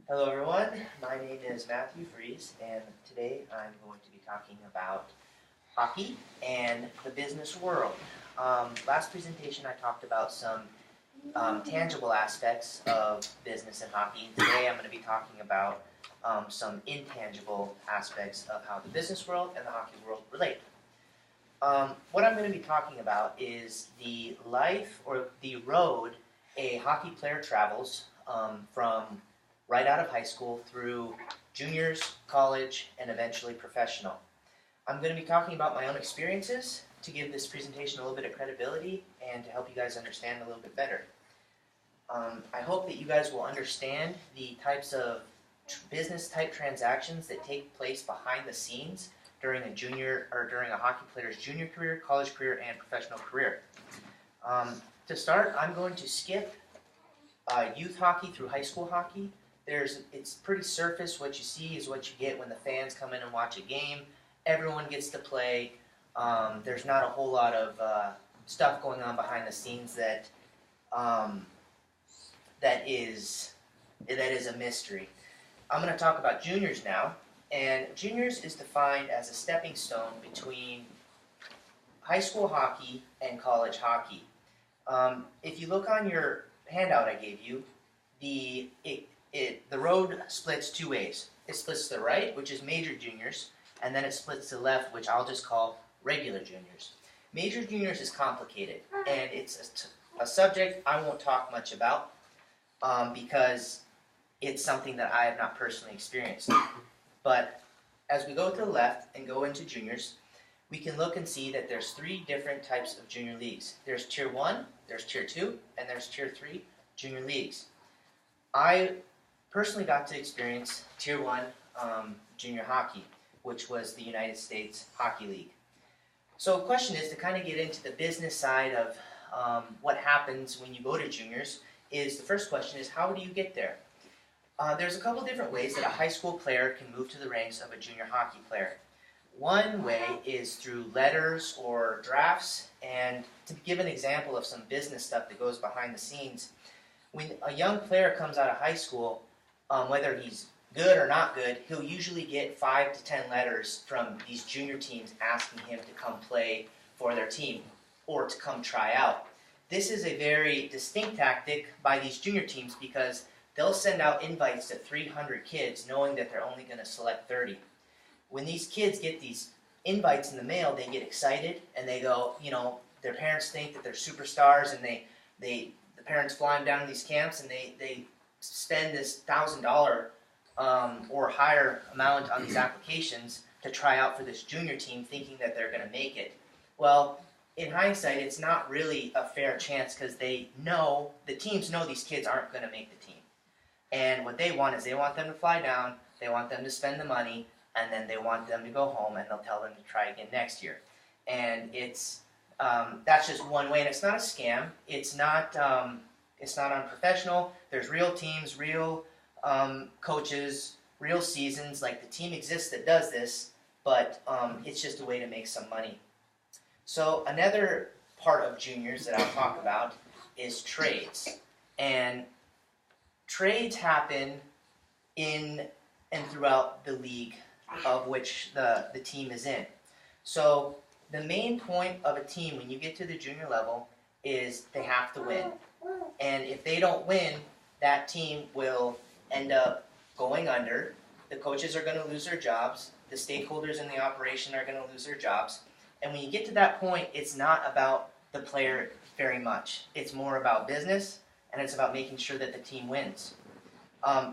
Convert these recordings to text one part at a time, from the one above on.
Hello everyone, my name is Matthew Fries and today I'm going to be talking about hockey and the business world. Last presentation I talked about some tangible aspects of business and hockey. Today I'm going to be talking about some intangible aspects of how the business world and the hockey world relate. What I'm going to be talking about is the life or the road a hockey player travels from right out of high school through juniors, college, and eventually professional. I'm going to be talking about my own experiences to give this presentation a little bit of credibility and to help you guys understand a little bit better. I hope that you guys will understand the types of business type transactions that take place behind the scenes during a hockey player's junior career, college career, and professional career. To start, I'm going to skip youth hockey through high school hockey. It's pretty surface. What you see is what you get when the fans come in and watch a game. Everyone gets to play. There's not a whole lot of stuff going on behind the scenes that is a mystery. I'm going to talk about juniors now, and juniors is defined as a stepping stone between high school hockey and college hockey. If you look on your handout I gave you, the road splits two ways. It splits to the right, which is major juniors, and then it splits to the left, which I'll just call regular juniors. Major juniors is complicated, and it's a subject I won't talk much about because it's something that I have not personally experienced. But as we go to the left and go into juniors, we can look and see that there's three different types of junior leagues. There's Tier 1, there's Tier 2, and there's Tier 3 junior leagues. I personally got to experience Tier 1 junior hockey, which was the United States Hockey League. So the question is, to kind of get into the business side of what happens when you go to juniors, the first question is, how do you get there? There's a couple different ways that a high school player can move to the ranks of a junior hockey player. One way is through letters or drafts, and to give an example of some business stuff that goes behind the scenes, when a young player comes out of high school, whether he's good or not good, he'll usually get 5 to 10 letters from these junior teams asking him to come play for their team or to come try out. This is a very distinct tactic by these junior teams because they'll send out invites to 300 kids knowing that they're only going to select 30. When these kids get these invites in the mail, they get excited and they go, their parents think that they're superstars, and the parents fly them down to these camps and they spend this $1,000 or higher amount on these applications to try out for this junior team, thinking that they're going to make it. Well, in hindsight, it's not really a fair chance because the teams know these kids aren't going to make the team. And what they want is they want them to fly down, they want them to spend the money, and then they want them to go home and they'll tell them to try again next year. And that's just one way, and it's not a scam. It's not unprofessional. There's real teams, real coaches, real seasons. Like, the team exists that does this, but it's just a way to make some money. So another part of juniors that I'll talk about is trades. And trades happen in and throughout the league of which the team is in. So the main point of a team when you get to the junior level is they have to win. And if they don't win, that team will end up going under. The coaches are going to lose their jobs. The stakeholders in the operation are going to lose their jobs. And when you get to that point, it's not about the player very much. It's more about business, and it's about making sure that the team wins.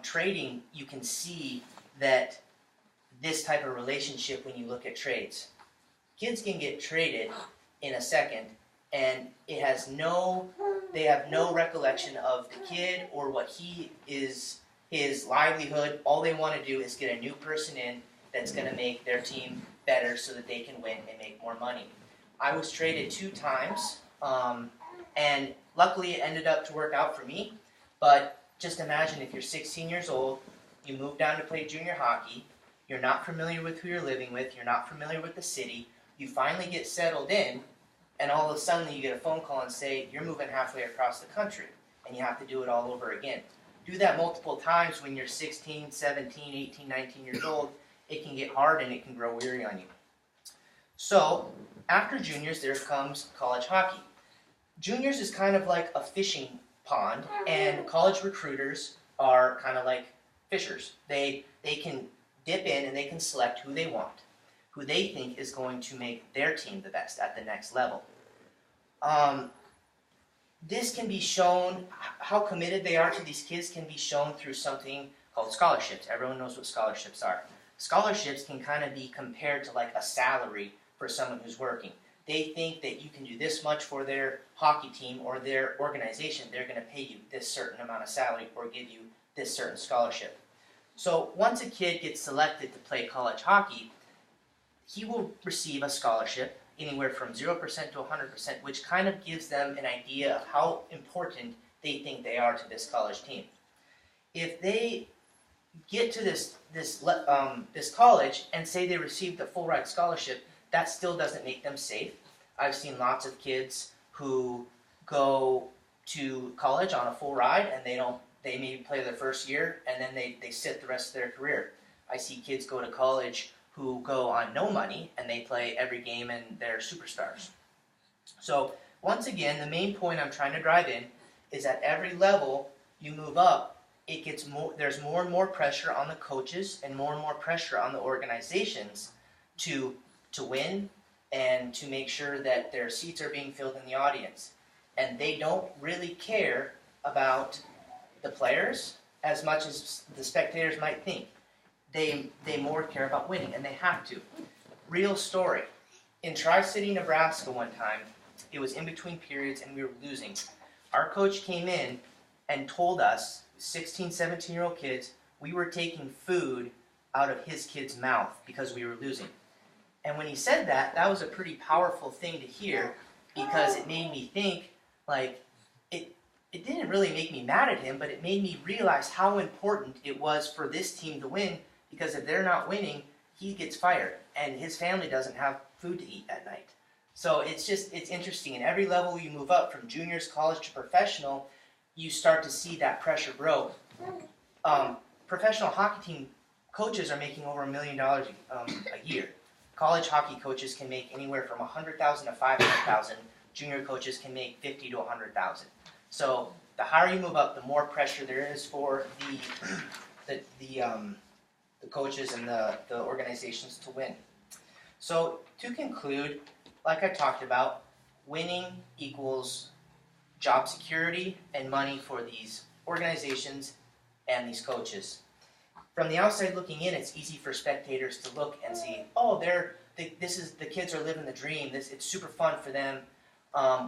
Trading, you can see that this type of relationship when you look at trades. Kids can get traded in a second, and they have no recollection of the kid or what his livelihood. All they want to do is get a new person in that's going to make their team better so that they can win and make more money. I was traded 2 times, and luckily it ended up to work out for me. But just imagine if you're 16 years old, you move down to play junior hockey, you're not familiar with who you're living with, you're not familiar with the city, you finally get settled in, and all of a sudden you get a phone call and say, you're moving halfway across the country, and you have to do it all over again. do that multiple times when you're 16, 17, 18, 19 years old, it can get hard and it can grow weary on you. So after juniors, there comes college hockey. Juniors is kind of like a fishing pond, and college recruiters are kind of like fishers. They can dip in and they can select who they want, who they think is going to make their team the best at the next level. This can be shown, how committed they are to these kids can be shown through something called scholarships. Everyone knows what scholarships are. Scholarships can kind of be compared to like a salary for someone who's working. They think that you can do this much for their hockey team or their organization, they're going to pay you this certain amount of salary or give you this certain scholarship. So once a kid gets selected to play college hockey, he will receive a scholarship anywhere from 0% to 100%, which kind of gives them an idea of how important they think they are to this college team. If they get to this college and say they received a full ride scholarship, that still doesn't make them safe. I've seen lots of kids who go to college on a full ride and they maybe play their first year and then they sit the rest of their career. I see kids go to college who go on no money and they play every game and they're superstars. So once again, the main point I'm trying to drive in is at every level you move up, there's more and more pressure on the coaches and more pressure on the organizations to win and to make sure that their seats are being filled in the audience. And they don't really care about the players as much as the spectators might think. They more care about winning, and they have to. Real story. In Tri-City, Nebraska one time, it was in between periods and we were losing. Our coach came in and told us, 16, 17-year-old kids, we were taking food out of his kid's mouth because we were losing. And when he said that, that was a pretty powerful thing to hear because it made me think, like, it didn't really make me mad at him, but it made me realize how important it was for this team to win, because if they're not winning, he gets fired and his family doesn't have food to eat at night. So it's interesting. In every level you move up, from juniors, college to professional, you start to see that pressure grow. Professional hockey team coaches are making over $1 million a year. College hockey coaches can make anywhere from $100,000 to $500,000. Junior coaches can make $50,000 to $100,000. So the higher you move up, the more pressure there is for the coaches and the organizations to win. So to conclude, like I talked about, winning equals job security and money for these organizations and these coaches. From the outside looking in, it's easy for spectators to look and see, oh, the kids are living the dream. It's super fun for them,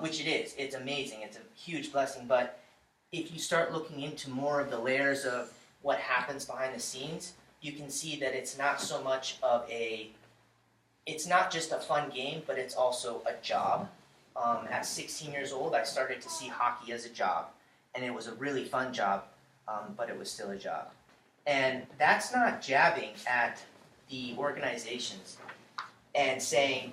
which it is. It's amazing. It's a huge blessing. But if you start looking into more of the layers of what happens behind the scenes, you can see that it's not so much of it's not just a fun game, but it's also a job. At 16 years old, I started to see hockey as a job, and it was a really fun job, but it was still a job. And that's not jabbing at the organizations and saying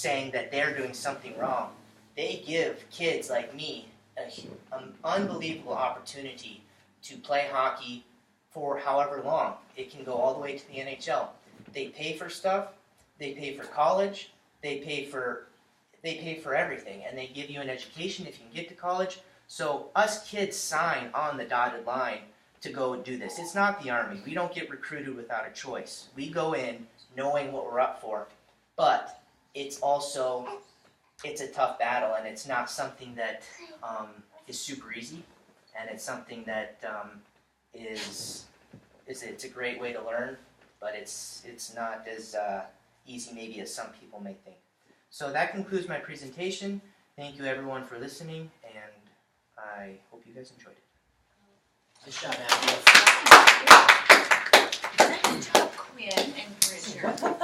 that they're doing something wrong. They give kids like me an unbelievable opportunity to play hockey for however long. It can go all the way to the NHL. They pay for stuff. They pay for college. They pay for everything, and they give you an education if you can get to college. So us kids sign on the dotted line to go do this. It's not the Army. We don't get recruited without a choice. We go in knowing what we're up for, but it's a tough battle, and it's not something that is super easy, and it's something that it's a great way to learn, but it's not as easy maybe as some people may think. So that concludes my presentation. Thank you everyone for listening, and I hope you guys enjoyed it. Good job, Abby. Good job, Quinn and Bridger.